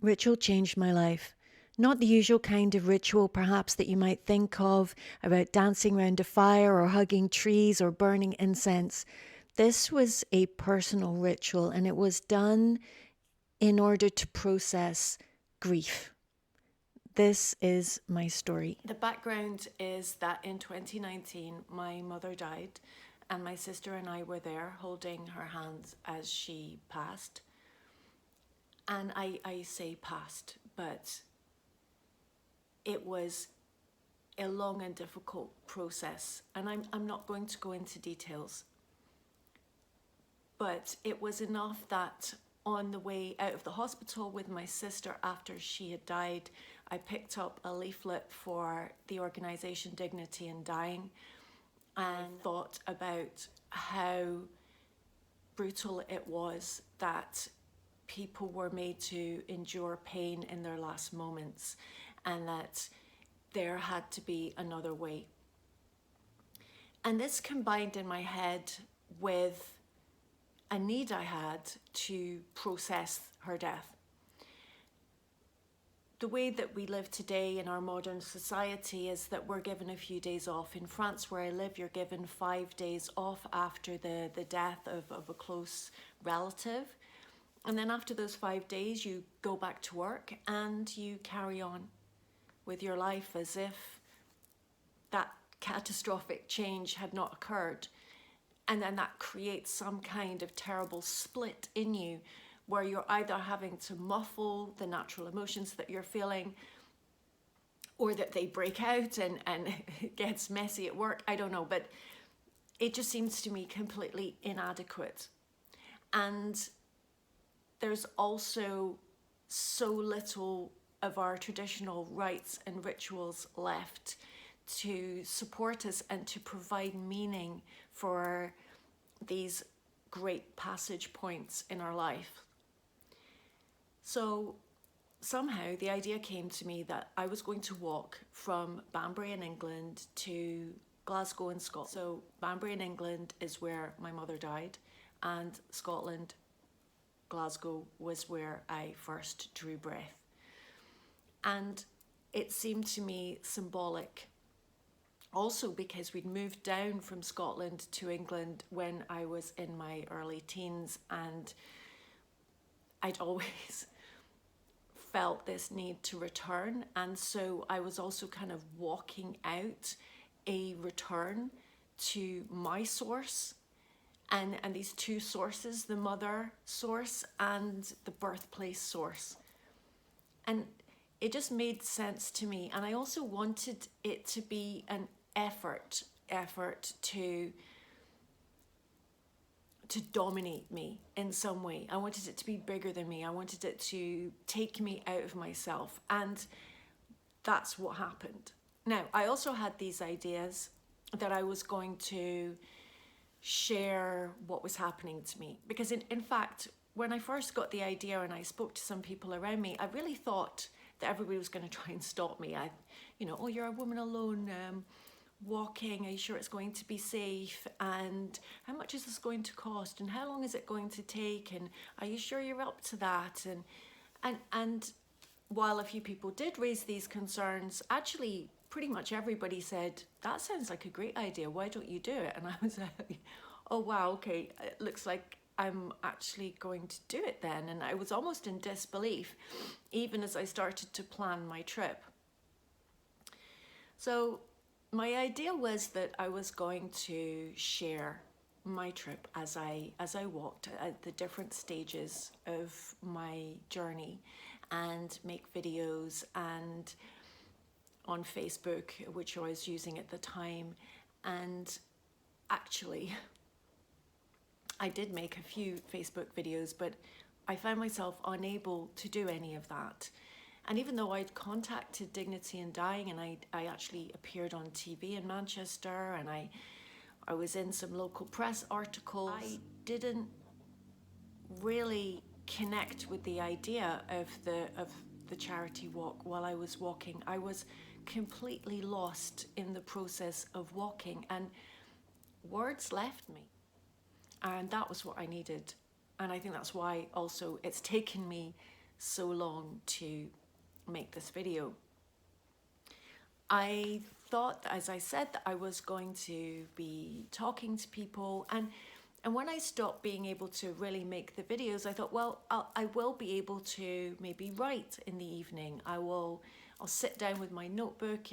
Ritual changed my life. Not the usual kind of ritual, perhaps, that you might think of about dancing around a fire or hugging trees or burning incense. This was a personal ritual, and it was done in order to process grief. This is my story. The background is that in 2019, my mother died, and my sister and I were there holding her hands as she passed. And I say passed, but it was a long and difficult process. And I'm not going to go into details, but it was enough that on the way out of the hospital with my sister after she had died, I picked up a leaflet for the organisation Dignity in Dying and thought about how brutal it was that people were made to endure pain in their last moments, and that there had to be another way. And this combined in my head with a need I had to process her death. The way that we live today in our modern society is that we're given a few days off. In France, where I live, you're given 5 days off after the death of a close relative. And then after those 5 days, you go back to work and you carry on with your life as if that catastrophic change had not occurred. And then that creates some kind of terrible split in you where you're either having to muffle the natural emotions that you're feeling, or that they break out and it gets messy at work. I don't know, but it just seems to me completely inadequate. And there's also so little of our traditional rites and rituals left to support us and to provide meaning for these great passage points in our life. So somehow the idea came to me that I was going to walk from Banbury in England to Glasgow in Scotland. So Banbury in England is where my mother died, and Scotland, Glasgow, was where I first drew breath. And it seemed to me symbolic. Also because we'd moved down from Scotland to England when I was in my early teens, and I'd always felt this need to return. And so I was also kind of walking out a return to my source, and these two sources, the mother source and the birthplace source. And it just made sense to me. And I also wanted it to be an effort to dominate me in some way. I wanted it to be bigger than me. I wanted it to take me out of myself. And that's what happened. Now, I also had these ideas that I was going to share what was happening to me. Because in fact, when I first got the idea and I spoke to some people around me, I really thought that everybody was going to try and stop me. Oh, you're a woman alone, walking, are you sure it's going to be safe, and how much is this going to cost, and how long is it going to take, and are you sure you're up to that? And while a few people did raise these concerns, actually pretty much everybody said, that sounds like a great idea, why don't you do it? And I was like, oh wow, okay, it looks like I'm actually going to do it then. And I was almost in disbelief even as I started to plan my trip. So my idea was that I was going to share my trip as I walked at the different stages of my journey, and make videos and on Facebook, which I was using at the time. And actually, I did make a few Facebook videos, but I found myself unable to do any of that. And even though I'd contacted Dignity in Dying, and I actually appeared on TV in Manchester, and I was in some local press articles, I didn't really connect with the idea of the charity walk while I was walking. I was completely lost in the process of walking, and words left me. And that was what I needed. And I think that's why also it's taken me so long to make this video. I thought, as I said, that I was going to be talking to people, and when I stopped being able to really make the videos, I thought, well, I will be able to maybe write in the evening. I'll sit down with my notebook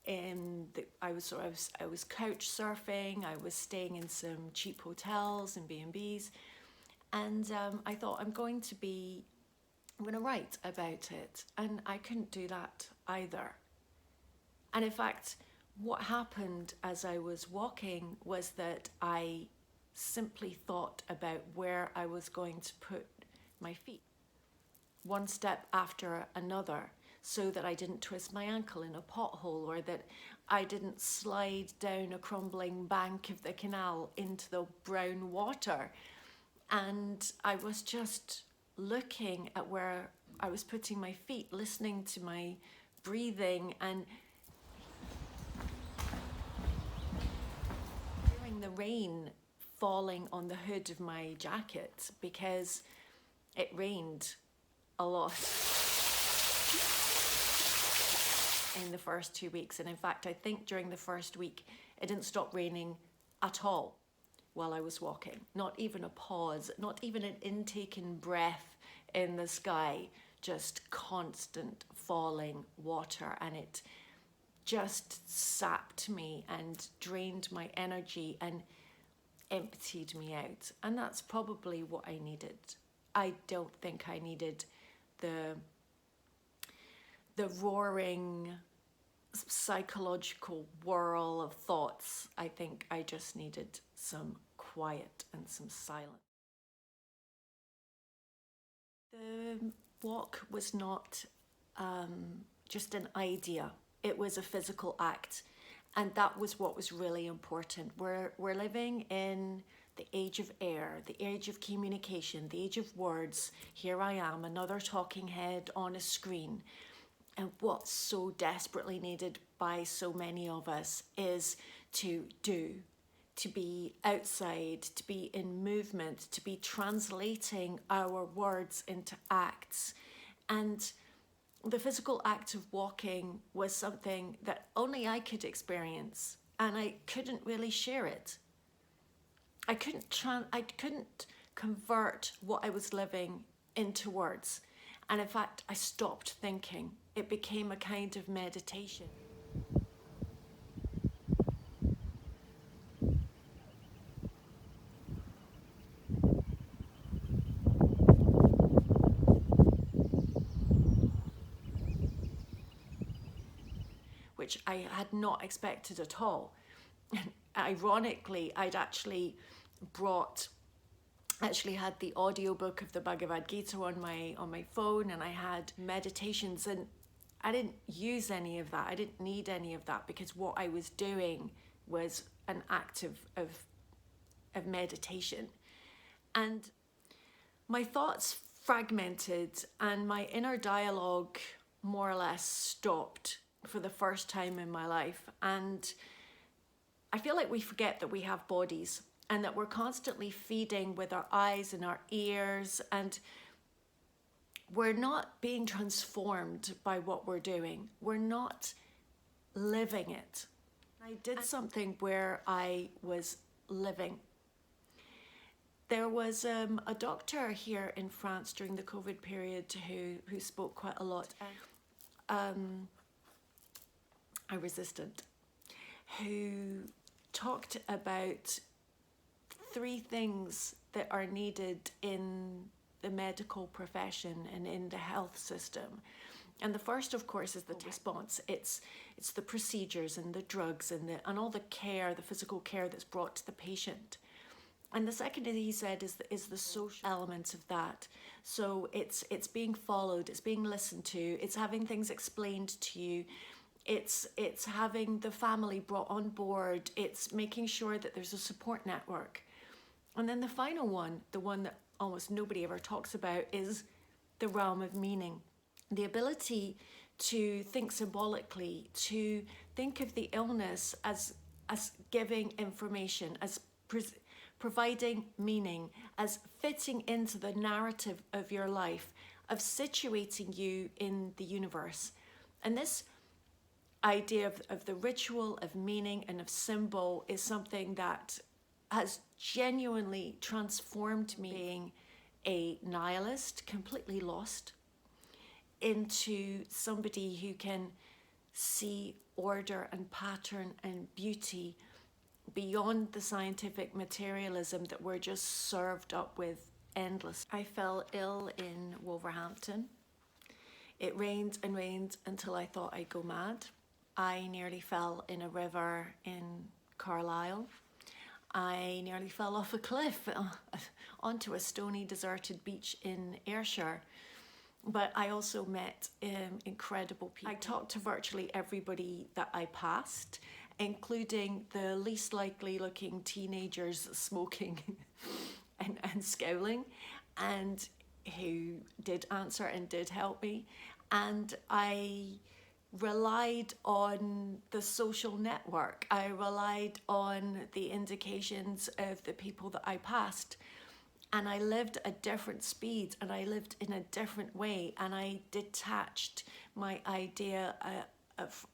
I was couch surfing. I was staying in some cheap hotels and B&Bs, and I thought I'm going to write about it, and I couldn't do that either. And in fact, what happened as I was walking was that I simply thought about where I was going to put my feet, one step after another, so that I didn't twist my ankle in a pothole, or that I didn't slide down a crumbling bank of the canal into the brown water. And I was just looking at where I was putting my feet, listening to my breathing, and hearing the rain falling on the hood of my jacket, because it rained a lot in the first 2 weeks. And in fact, I think during the first week, it didn't stop raining at all while I was walking. Not even a pause, not even an intaken breath in the sky, just constant falling water. And it just sapped me and drained my energy and emptied me out. And that's probably what I needed. I don't think I needed the roaring psychological whirl of thoughts. I think I just needed some quiet and some silence. The walk was not just an idea. It was a physical act, and that was what was really important. We're living in the age of air, the age of communication, the age of words. Here I am, another talking head on a screen. And what's so desperately needed by so many of us is to do, to be outside, to be in movement, to be translating our words into acts. And the physical act of walking was something that only I could experience, and I couldn't really share it. I couldn't convert what I was living into words. And in fact, I stopped thinking. It became a kind of meditation. Which I had not expected at all. Ironically, I'd actually had the audiobook of the Bhagavad Gita on my phone, and I had meditations, and I didn't use any of that. I didn't need any of that, because what I was doing was an act of meditation. And my thoughts fragmented, and my inner dialogue more or less stopped for the first time in my life. And I feel like we forget that we have bodies, and that we're constantly feeding with our eyes and our ears, and we're not being transformed by what we're doing. We're not living it. I did something where I was living. There was a doctor here in France during the COVID period who spoke quite a lot. A resistant, who talked about 3 things that are needed in the medical profession and in the health system. And the first, of course, is the response. It's the procedures and the drugs and all the care, the physical care that's brought to the patient. And the second, he said, is the social element of that. So it's being followed, it's being listened to, it's having things explained to you, it's having the family brought on board, it's making sure that there's a support network. And then the final one, the one that almost nobody ever talks about, is the realm of meaning. The ability to think symbolically, to think of the illness as giving information, as providing meaning, as fitting into the narrative of your life, of situating you in the universe. And this idea of the ritual, of meaning, and of symbol is something that has genuinely transformed me, being a nihilist, completely lost, into somebody who can see order and pattern and beauty beyond the scientific materialism that we're just served up with endless. I fell ill in Wolverhampton. It rained and rained until I thought I'd go mad. I nearly fell in a river in Carlisle. I nearly fell off a cliff onto a stony, deserted beach in Ayrshire. But I also met incredible people. I talked to virtually everybody that I passed, including the least likely looking teenagers smoking and scowling, and who did answer and did help me. And I relied on the social network. I relied on the indications of the people that I passed. And I lived at different speeds, and I lived in a different way, and I detached my idea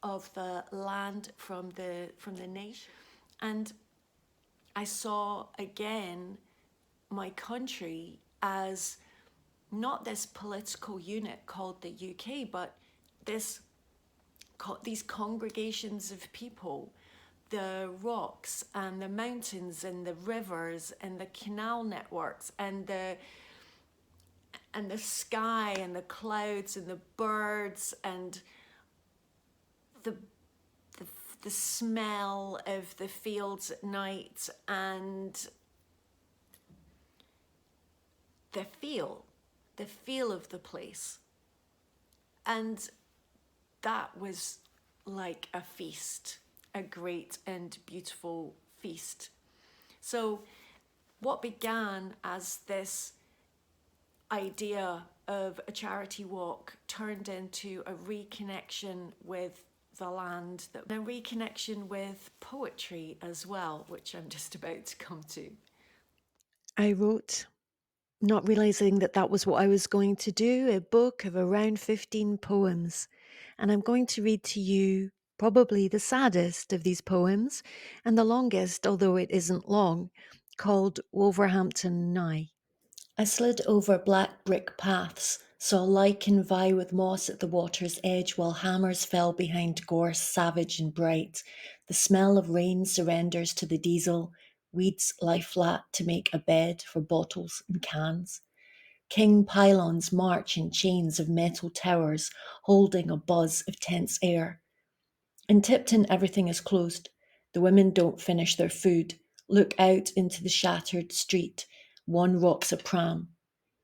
of the land from the nation. And I saw again my country as not this political unit called the UK, but these congregations of people, the rocks and the mountains and the rivers and the canal networks and the sky and the clouds and the birds and the smell of the fields at night and the feel of the place. And that was like a feast, a great and beautiful feast. So what began as this idea of a charity walk turned into a reconnection with the land, a reconnection with poetry as well, which I'm just about to come to. I wrote, not realizing that that was what I was going to do, a book of around 15 poems. And I'm going to read to you probably the saddest of these poems and the longest, although it isn't long, called Wolverhampton Nigh. I slid over black brick paths, saw lichen vie with moss at the water's edge while hammers fell behind gorse savage and bright. The smell of rain surrenders to the diesel, weeds lie flat to make a bed for bottles and cans. King pylons march in chains of metal towers, holding a buzz of tense air. In Tipton, everything is closed. The women don't finish their food, look out into the shattered street. One rocks a pram.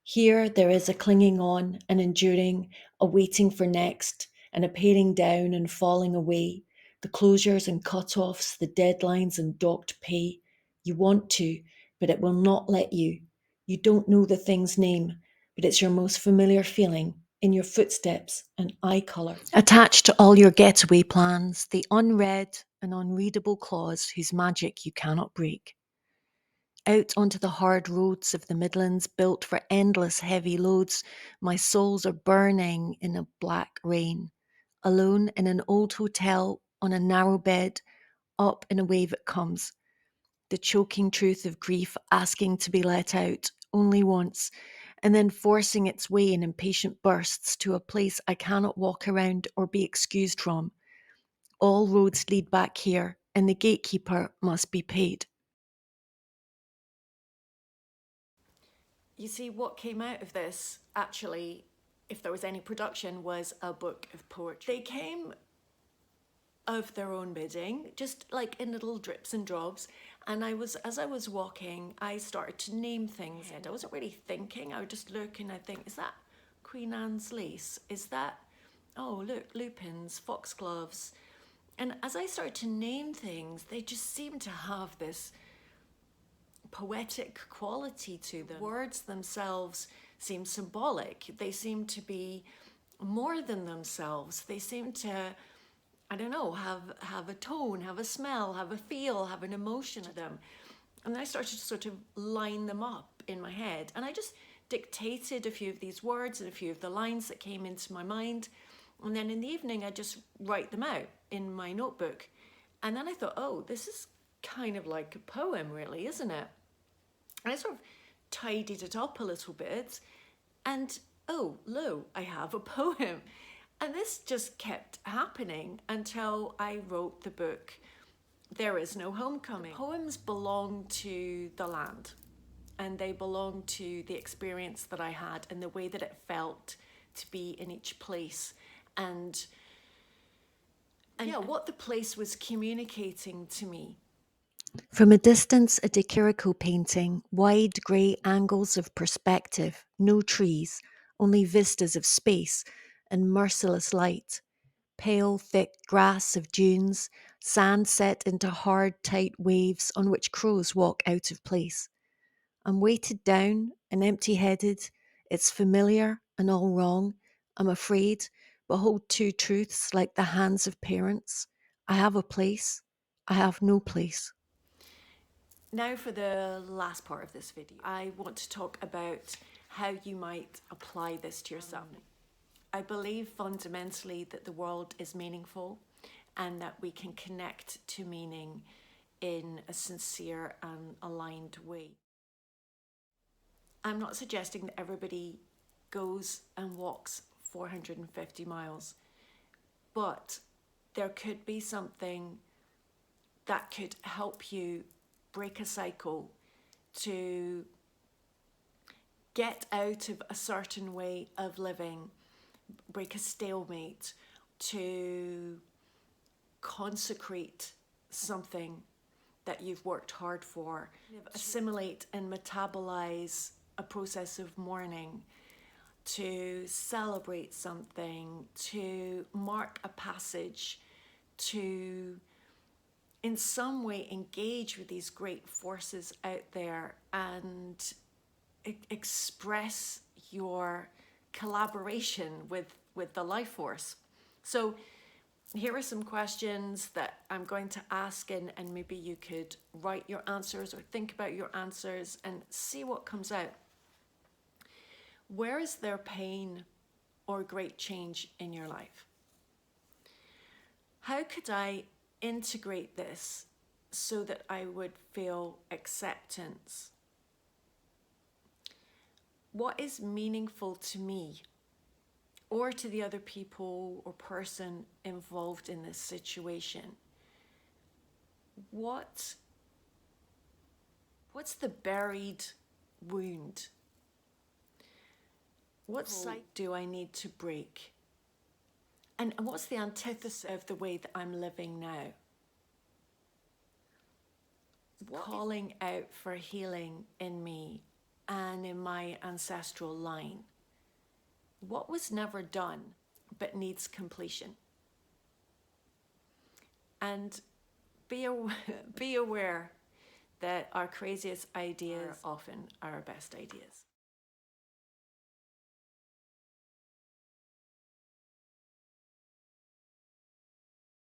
Here there is a clinging on, an enduring, a waiting for next, and a paring down and falling away. The closures and cut-offs, the deadlines and docked pay. You want to, but it will not let you. You don't know the thing's name, but it's your most familiar feeling, in your footsteps and eye colour. Attached to all your getaway plans, the unread and unreadable clause whose magic you cannot break. Out onto the hard roads of the Midlands, built for endless heavy loads, my soles are burning in a black rain. Alone in an old hotel on a narrow bed, up and away it comes. The choking truth of grief asking to be let out only once, and then forcing its way in impatient bursts to a place I cannot walk around or be excused from. All roads lead back here, and the gatekeeper must be paid. You see, what came out of this, actually, if there was any production, was a book of poetry. They came of their own bidding, just like in little drips and drobs. And as I was walking, I started to name things. And I wasn't really thinking. I would just look and I'd think, is that Queen Anne's lace? Is that, oh, look, lupins, foxgloves. And as I started to name things, they just seemed to have this poetic quality to them. Words themselves seem symbolic. They seem to be more than themselves. They seem to, I don't know, have a tone, have a smell, have a feel, have an emotion to them. And then I started to sort of line them up in my head. And I just dictated a few of these words and a few of the lines that came into my mind. And then in the evening, I just write them out in my notebook. And then I thought, oh, this is kind of like a poem, really, isn't it? And I sort of tidied it up a little bit. And oh, lo, I have a poem. And this just kept happening until I wrote the book, There Is No Homecoming. The poems belong to the land, and they belong to the experience that I had and the way that it felt to be in each place. And yeah, what the place was communicating to me. From a distance, a De Chirico painting, wide grey angles of perspective, no trees, only vistas of space and merciless light. Pale, thick grass of dunes, sand set into hard, tight waves on which crows walk out of place. I'm weighted down and empty-headed. It's familiar and all wrong. I'm afraid, but hold two truths like the hands of parents. I have a place. I have no place. Now for the last part of this video. I want to talk about how you might apply this to yourself. I believe fundamentally that the world is meaningful and that we can connect to meaning in a sincere and aligned way. I'm not suggesting that everybody goes and walks 450 miles, but there could be something that could help you break a cycle, to get out of a certain way of living, break a stalemate, to consecrate something that you've worked hard for, assimilate and metabolize a process of mourning, to celebrate something, to mark a passage, to in some way engage with these great forces out there and express your collaboration with the life force. So here are some questions that I'm going to ask, and maybe you could write your answers or think about your answers and see what comes out. Where is there pain or great change in your life? How could I integrate this so that I would feel acceptance? What is meaningful to me or to the other people or person involved in this situation? What's the buried wound? What cycle do I need to break? And what's the antithesis of the way that I'm living now? Calling out for healing in me and in my ancestral line. What was never done but needs completion? And be aware that our craziest ideas often are our best ideas.